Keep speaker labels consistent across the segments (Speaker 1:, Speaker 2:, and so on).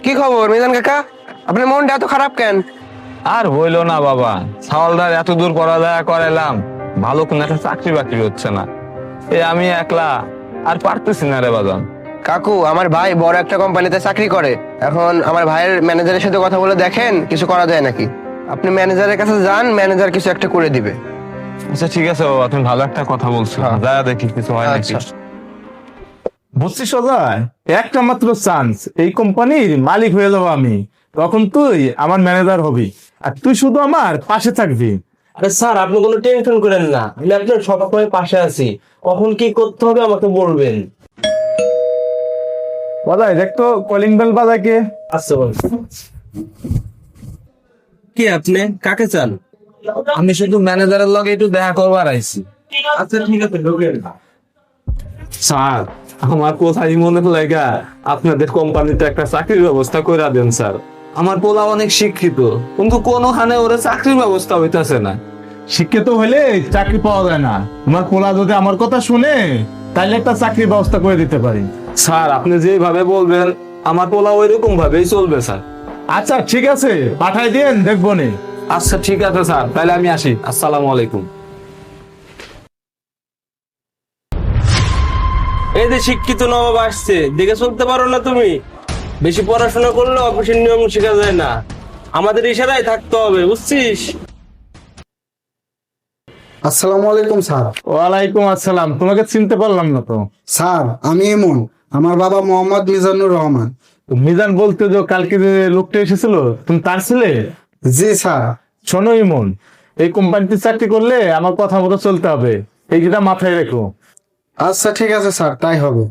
Speaker 1: কি খবর মিজান কাকা? আপনার মনটা এত খারাপ কেন?
Speaker 2: আর হইলো না বাবা, ছাওয়ালদার এত দূর পড়ালেখা করাইলাম, ভালো কোনো একটা চাকরি বাকরি হচ্ছে না। আমি একলা আর পারতেছি না রে বাজান।
Speaker 1: কাকু, আমার ভাই বড় একটা কোম্পানিতে চাকরি করে। এখন আমার ভাইয়ের ম্যানেজারের সাথে কথা বলে দেখেন কিছু করা যায় নাকি। আপনি ম্যানেজারের কাছে যান, ম্যানেজার কিছু একটা করে দিবে।
Speaker 2: আচ্ছা ঠিক আছে বাবা, তুমি ভালো একটা কথা বলছো, যা দেখি কিছু হয় নাকি।
Speaker 1: আচ্ছা।
Speaker 3: বুঝছিস অজয়, একটা মাত্র চান্স, এই কোম্পানির মালিক হয়ে যাবো আমি। তখন তুই আমার ম্যানেজার হবি, আর তুই শুধু আমার পাশে থাকবি।
Speaker 4: আরে স্যার, আপনি কোনো টেনশন করেন না, আমি আপনার সবসময় পাশে আছি। কখন কি করতে হবে আমাকে বলবেন।
Speaker 3: বাজাই দেখ তো, কলিং বেল বাজায় কে?
Speaker 4: আচ্ছা বল। কি আপনি কাকে চান?
Speaker 2: আমি শুধু ম্যানেজারের লগে একটু দেখা করবার আইছি।
Speaker 4: আচ্ছা ঠিক আছে, ঢোকেন।
Speaker 3: স্যার, আমার কোথায় মনে লাগা আপনাদের কোম্পানিতে একটা চাকরির ব্যবস্থা করে দেন স্যার।
Speaker 2: আমার পোলা অনেক শিক্ষিত, কিন্তু কোনোখানে ওরা চাকরির ব্যবস্থা হইতাছে না।
Speaker 3: শিক্ষিত হলে চাকরি পাওয়া যায় না। আমার পোলা যদি আমার কথা শুনে তাহলে একটা চাকরির ব্যবস্থা করে দিতে পারি।
Speaker 2: স্যার আপনি যেভাবে বলবেন আমার পোলা ওইরকম ভাবেই চলবে স্যার।
Speaker 3: আচ্ছা ঠিক আছে, পাঠাই দিন, দেখবো নি।
Speaker 2: আচ্ছা ঠিক আছে স্যার, তাহলে আমি আসি। আসসালামু আলাইকুম।
Speaker 4: এই যে শিক্ষিত নবাব আসছে, দেখে চলতে পারো না তুমি? বেশি পড়াশোনা করলে অফিসের নিয়ম শেখা যায় না, আমাদের ইশারায় থাকতে হবে, বুঝছিস?
Speaker 5: আসসালামু আলাইকুম স্যার।
Speaker 3: ওয়ালাইকুম আসসালাম। তোমাকে চিনতে পারলাম না তো।
Speaker 5: স্যার, আমি এমন, আমার বাবা মোহাম্মদ মিজানুর রহমান।
Speaker 3: মিজান বলতে যে কালকে যে লোকটা এসেছিল, তুমি তার ছেলে?
Speaker 5: জি স্যার।
Speaker 3: শোনো ইমন, এই কোম্পানিতে চাকরি করলে আমার কথা মতো চলতে হবে, এইটা মাথায় রেখো।
Speaker 5: আচ্ছা ঠিক আছে স্যার, তাই হবে।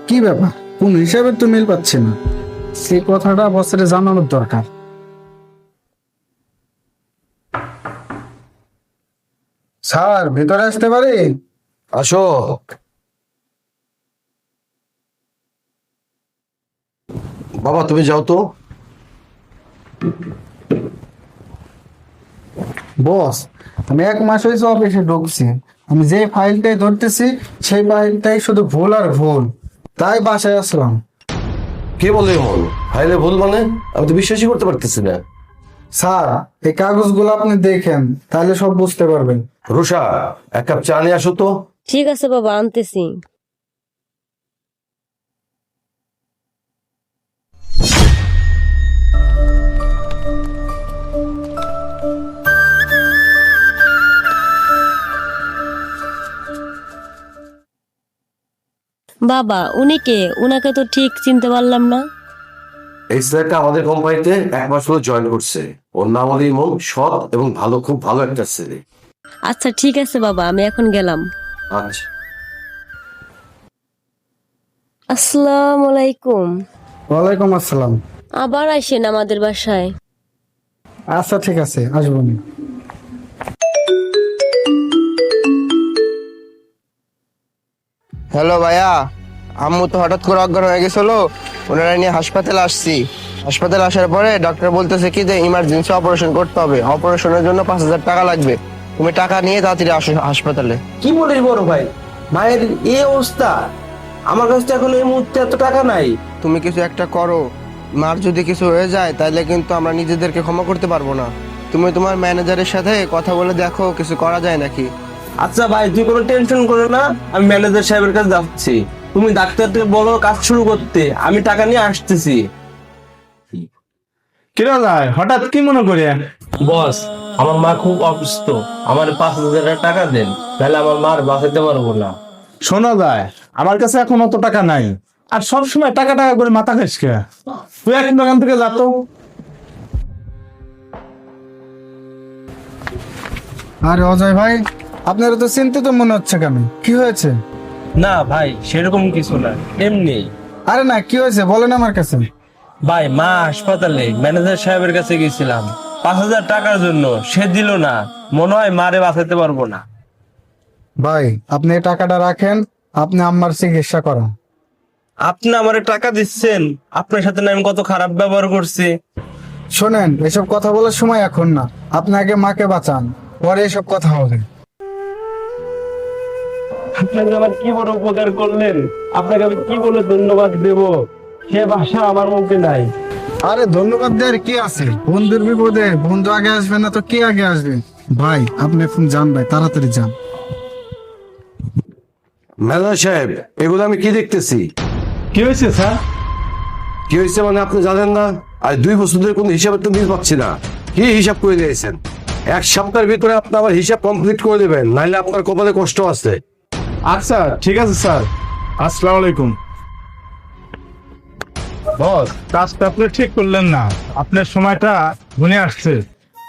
Speaker 5: কি ব্যাপার, কোন হিসাবে তো মিল পাচ্ছে না? সেই কথাটা বছরে জানানোর দরকার। স্যার, ভেতরে আসতে পারি?
Speaker 6: আসো। বাবা তুমি যাও তো।
Speaker 5: বস, আমি 1 মাস হয়েছে অফিসে ঢুকছি। আমি যে ফাইলটাই ধরতেছি সেই ফাইলটাই শুধু ভুল আর ভুল, তাই বাসায় আসলাম।
Speaker 6: কে বলে এমন? ফাইলে ভুল মানে? আমি তো বিশ্বাসই করতে পারতেছি না।
Speaker 5: স্যার, এই কাগজগুলো আপনি দেখেন, তাহলে সব বুঝতে পারবেন।
Speaker 6: রুষা, 1 কাপ চা নিয়ে আসো তো।
Speaker 7: ঠিক আছে বাবা, আনতেছি। বাবা, উনি কে? উনাকে তো ঠিক চিনতে পারলাম না।
Speaker 6: এই ছেলেটা আমাদের কোম্পানিতে 1 মাস হলো জয়েন করছে। ওর নাম হলো ইমন, সৎ এবং ভালো, খুব ভালো একটা ছেলে।
Speaker 7: আচ্ছা ঠিক আছে বাবা, আমি এখন গেলাম।
Speaker 6: আচ্ছা।
Speaker 7: আসসালামু আলাইকুম।
Speaker 5: ওয়ালাইকুম আসসালাম।
Speaker 7: আবার আসেন আমাদের বাসায়।
Speaker 5: আচ্ছা ঠিক আছে, আসবো না।
Speaker 1: হ্যালো ভাইয়া, আম্মু তো হঠাৎ করে অজ্ঞান হয়ে গেছিল, ওনারা নিয়ে হাসপাতালে আসছি। হাসপাতালে আসার পরে ডক্টর বলতেছে কি যে ইমার্জেন্সি অপারেশন করতে হবে, অপারেশনের জন্য 5,000 টাকা লাগবে। তুমি টাকা নিয়ে তাড়াতাড়ি আসো হাসপাতালে।
Speaker 4: কি বলিস বড় ভাই, মায়ের এই অবস্থা, আমার কাছে তো এখন এই মুহূর্তে এত টাকা নাই।
Speaker 1: তুমি কিছু একটা করো, মার যদি কিছু হয়ে যায় তাহলে কিন্তু আমরা নিজেদেরকে ক্ষমা করতে পারবো না। তুমি তোমার ম্যানেজারের সাথে কথা বলে দেখো কিছু করা যায় নাকি।
Speaker 4: আচ্ছা ভাই, তুই কোনো টেনশন করো না, আমি ম্যানেজার সাহেবের কাছে যাচ্ছি। তুমি ডাক্তারকে বলো কাজ শুরু করতে, আমি টাকা নিয়ে আসতেছি।
Speaker 3: কিরা যায় হঠাৎ, কি মনে করি?
Speaker 4: বস, আমার মা খুব অসুস্থ, আমার 5,000 টাকা দেন, তাহলে আমার মার বাঁচাতে পারবো না।
Speaker 3: শোনা যায়, আমার কাছে এখন অত টাকা নাই, আর সব সময় টাকা টাকা করে মাথা খাইস কে? তুই এখন দোকান থেকে যা তো।
Speaker 5: আরে অজয় ভাই, আপনারা তো চিন্তিত মনে হচ্ছে কেন? কি হয়েছে?
Speaker 4: না ভাই, সেরকম কিছু না, এমনি।
Speaker 5: আরে না, কি হয়েছে বলেন আমার কাছে।
Speaker 4: ভাই, মা হাসপাতালে, ম্যানেজার সাহেবের কাছে গেছিলাম 5,000 টাকার জন্য, সে দিল না। মনে হয় মারে বাঁচাতে পারবো না।
Speaker 5: ভাই আপনি এই টাকাটা রাখেন, আপনি আম্মার চিকিৎসা করান।
Speaker 4: আপনি আমারে টাকা দিচ্ছেন, আপনার সাথে না আমি কত খারাপ ব্যবহার করছি।
Speaker 5: শোনেন, এসব কথা বলার সময় এখন না, আপনি আগে মাকে বাঁচান, পরে এসব কথা হবে।
Speaker 4: আপনাকে আমার কি বড় উপকার করলেন, আপনাকে আমি কি বলে ধন্যবাদ দেব, সে ভাষা আমার মুখে নাই।
Speaker 5: আরে ধন্যবাদ দেওয়ার কি আছে? বন্ধুর বিপদে বন্ধু আগে আসবে না তো কে আগে আসবে? ভাই আপনি এখন যান, ভাই তাড়াতাড়ি যান।
Speaker 6: ম্যানেজার সাহেব, এগুলো আমি কি দেখতেছি?
Speaker 3: কি হয়েছে স্যার?
Speaker 6: কি হয়েছে মানে আপনি জানেন না? আর 2 বছর ধরে কোনো হিসাবের তো মিল পাচ্ছি না। কি হিসাব করে দিয়েছেন? 1 সপ্তাহের ভিতরে আপনি আবার হিসাব কমপ্লিট করে দেবেন, নাইলে আপনার কপালে কষ্ট আছে।
Speaker 3: আচ্ছা ঠিক আছে স্যার, আসসালামু আলাইকুম। বস, কাজটা আপনি ঠিক করলেন না, আপনার সময়টা গুনে আসছে।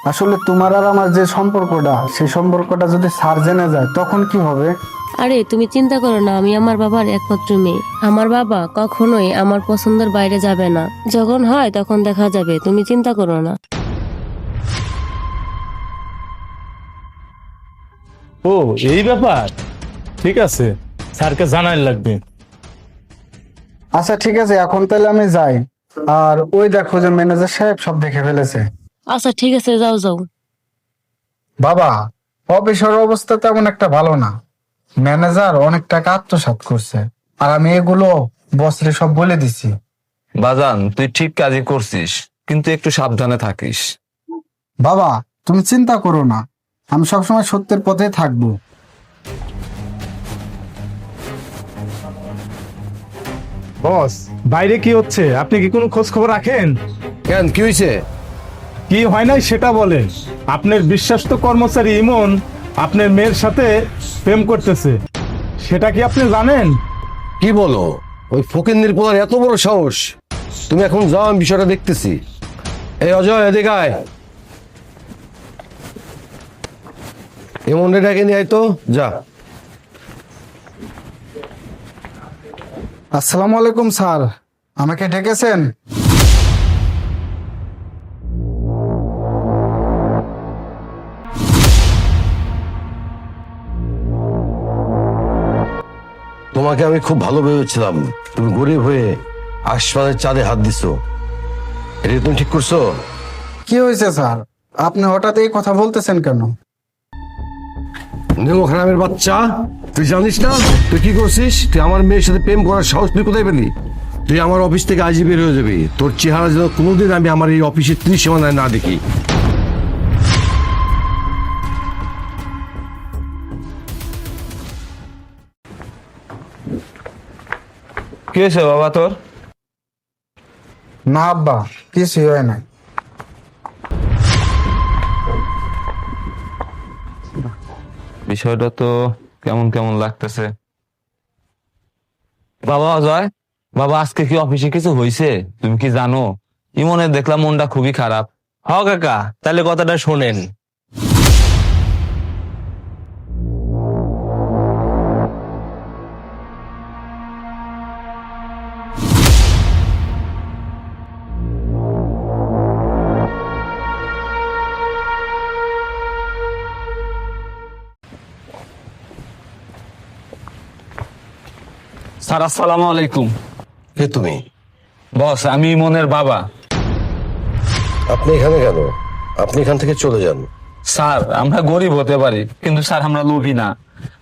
Speaker 5: আসলে তোমার আর আমার যে সম্পর্কটা, সেই সম্পর্কটা যদি স্যার জেনে যায় তখন কি হবে?
Speaker 7: আরে তুমি চিন্তা করো না, আমি আমার বাবার একমাত্র মেয়ে। আমার বাবা কখনোই আমার পছন্দের বাইরে যাবে না। যখন হয় তখন দেখা যাবে, তুমি চিন্তা করো না।
Speaker 3: ও এই ব্যাপার, ঠিক আছে, স্যারকে জানাই লাগবে।
Speaker 5: আচ্ছা ঠিক আছে, এখন তাহলে আমি যাই। আর ওই দেখো যে ম্যানেজার সাহেব সব দেখে ফেলেছে।
Speaker 7: আচ্ছা ঠিক আছে, যাও যাও।
Speaker 5: বাবা, অফিসের অবস্থা তেমন একটা ভালো না। ম্যানেজার অনেক টাকা আত্মসাৎ করছে, আর আমি এগুলো বসরে সব বলে দিছি।
Speaker 2: বাজান, তুই ঠিক কাজই করছিস, কিন্তু একটু সাবধানে থাকিস।
Speaker 5: বাবা তুমি চিন্তা করো না, আমি সবসময় সত্যের পথে থাকবো।
Speaker 3: বস, বাইরে কি হচ্ছে আপনি কি কোনো খোঁজ খবর রাখেন?
Speaker 6: কেন, কি হয়েছে?
Speaker 3: কি হয় নাই সেটা বলেন। আপনার বিশ্বাস্ত কর্মচারী ইমন আপনার মেয়ের সাথে প্রেম করতেছে, সেটা কি আপনি জানেন?
Speaker 6: কি বলো? ওই ফকিন্নির পোলার এত বড় সাহস! তুমি এখন যাও, আমি বিষয়টা দেখতেছি। এই অজয়, এদিকে আয়। এমন ডেটাকে নিয়ে আয় তো, যা।
Speaker 5: আসসালামু আলাইকুম স্যার, আমাকে ডেকেছেন?
Speaker 6: তোমাকে আমি খুব ভালো ভেবেছিলাম, তুমি গরিব হয়ে হাসপাতালের চাঁদে হাত দিছো। এটা কি তুমি ঠিক করছো?
Speaker 5: কি হয়েছে স্যার, আপনি হঠাৎ এই কথা বলতেছেন কেন?
Speaker 6: নেমো খারাপের বাচ্চা, তুই জানিস না তুই কি করছিস? তুই আমার মেয়ের সাথে প্রেম করার সাহস তুই কোথায় পেলি? তুই আমার অফিস থেকে আজই বের হয়ে যাবি। তোর চেহারা যেন কোনোদিন আমি আমার এই অফিসের ত্রিসীমানায় না দেখি।
Speaker 2: কি হয়েছে বাবা তোর?
Speaker 5: না আব্বা, কিছুই হয় না।
Speaker 2: বিষয়টা তো কেমন কেমন লাগতেছে। বাবা অজয়, বাবা আজকে কি অফিসে কিছু হয়েছে? তুমি কি জানো? ইমনের দেখলাম মনটা খুবই খারাপ।
Speaker 4: হ কাকা, তাহলে কথাটা শোনেন।
Speaker 2: স্যার আসসালামু আলাইকুম।
Speaker 6: কে তুমি?
Speaker 2: বস, আমি ইমনের বাবা।
Speaker 6: আপনি এখানে কেন? আপনি এখান থেকে চলে যান।
Speaker 2: স্যার, আমরা গরিব হতে পারি, কিন্তু স্যার আমরা লোভী না।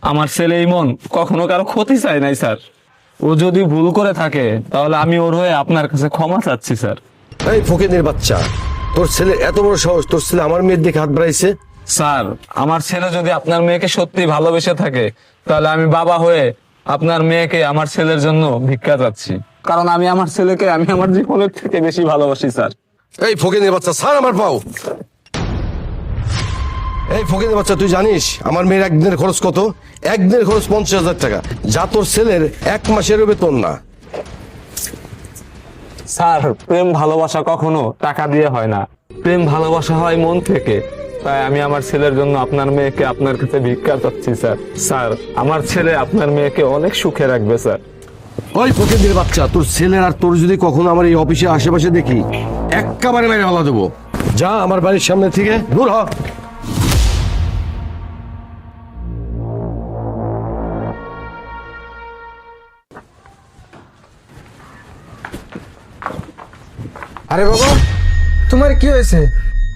Speaker 2: আমার ছেলে ইমন কখনো কারো ক্ষতি চায় নাই স্যার। ও যদি ভুল করে থাকে তাহলে আমি ওর হয়ে আপনার কাছে ক্ষমা চাচ্ছি স্যার।
Speaker 6: এই ফকিন্নির বাচ্চা, তোর ছেলে এত বড় সাহস, তোর ছেলে আমার মেয়ের দিকে হাত বাড়াইছে?
Speaker 2: স্যার, আমার ছেলে যদি আপনার মেয়েকে সত্যি ভালোবেসে থাকে তাহলে আমি বাবা হয়ে আপনার মেয়েকে আমার ছেলের জন্য ভিক্ষা চাচ্ছি, কারণ আমি আমার ছেলেকে আমি আমার জীবনের থেকে বেশি ভালোবাসি স্যার।
Speaker 6: এই ফকিন্নির বাচ্চা, ছাড় আমার পাও। এই ফকিন্নির বাচ্চা, তুই জানিস আমার মেয়ের একদিনের খরচ কত? একদিনের খরচ 50,000 টাকা, যা তোর ছেলের 1 মাসের বেতন না।
Speaker 2: স্যার, প্রেম ভালোবাসা কখনো টাকা দিয়ে হয় না, প্রেম ভালোবাসা হয় মন থেকে। তাই আমি আমার ছেলের জন্য আপনার মেয়েকে আপনার কাছে ভিক্ষা চাচ্ছি স্যার। স্যার, আমার ছেলে আপনার মেয়েকে অনেক সুখে রাখবে স্যার।
Speaker 6: ওই ফকিন্নির বাচ্চা, তোর ছেলের আর তোর যদি কখনো আমার এই অফিসের আশেপাশে দেখি, একেবারে মেরে ফেলা দেবো। যা আমার বাড়ির সামনে থেকে দূর হ।
Speaker 5: আরে বাবা, তোমার কি হয়েছে?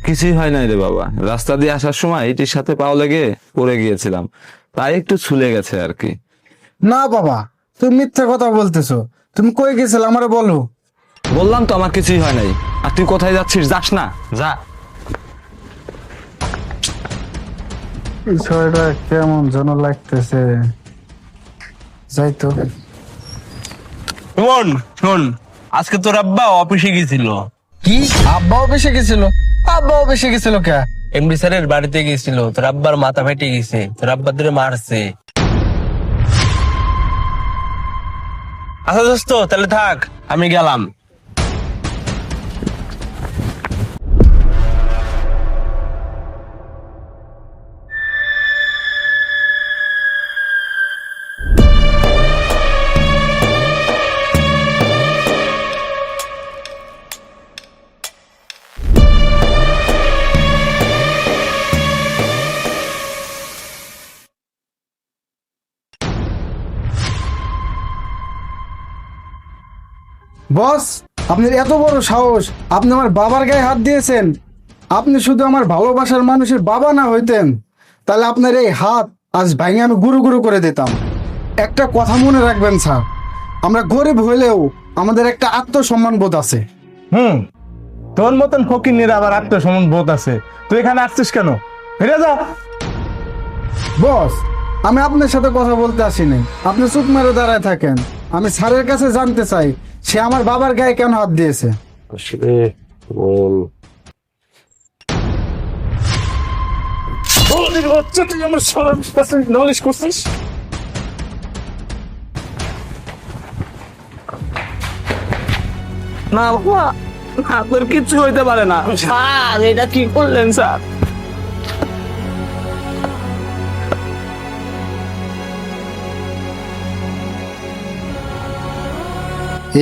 Speaker 2: কিছুই হয় নাই রে বাবা, রাস্তা দিয়ে আসার সময় এটির সাথে পাও লেগে পড়ে গিয়েছিলাম, তাই একটু ছুলে গেছে আর কি।
Speaker 5: না বাবা, তুমি মিথ্যা কথা বলতেছো। তুমি কই গেছিলে আমারে বলো।
Speaker 2: বললাম তো আমার কিছুই হয় নাই। আর তুই কোথায় যাচ্ছিস? যাস না, যা।
Speaker 5: বিষয়টা কেমন যেন লাগতেছে, যাই তো।
Speaker 4: শোন শোন, আজকে তোর আব্বা অফিসে গেছিল।
Speaker 5: কি আব্বাও বেশি গেছিল? আব্বাও বেশি গেছিল কে?
Speaker 4: এমডি স্যারের বাড়িতে গেছিল, তোর আব্বার মাথা ফেটে গেছে, তোর আব্বা ধরে মারছে। আচ্ছা দোস্ত, তাহলে থাক, আমি গেলাম।
Speaker 5: বস, আপনার এত বড় সাহস, আপনি আমার বাবার গায়ে হাত দিয়েছেন। আপনি শুধু আমার ভালোবাসার মানুষের বাবা না হইতেন, তাহলে আপনার এই হাত আজ ভাঙে আমি গুরু গুরু করে দিতাম। একটা কথা মনে রাখবেন স্যার, আমরা গরিব হইলেও আমাদের একটা আত্মসম্মান বোধ আছে।
Speaker 3: তোর মতন ফকিন্নির আবার আত্মসম্মান বোধ আছে? তুই এখানে আসছিস কেন? ফিরে যা।
Speaker 5: বস, আমি আপনার সাথে কথা বলতে আসিনি, আপনি চুপ মেরে দাঁড়ায় থাকেন। আমি স্যারের কাছে জানতে চাই সে আমার বাবার গায়ে কেন হাত দিয়েছে।
Speaker 6: আসলে বল।
Speaker 3: তুই আমার সবার কাছে নালিশ করছিস?
Speaker 2: না বাবা, আপনার কিচ্ছু হইতে পারে না স্যার। এটা কি করলেন স্যার?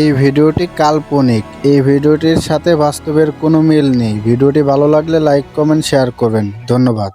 Speaker 5: এই ভিডিওটি কাল্পনিক, এই ভিডিওটির সাথে বাস্তবের কোনো মিল নেই। ভিডিওটি ভালো লাগলে লাইক, কমেন্ট, শেয়ার করবেন। ধন্যবাদ।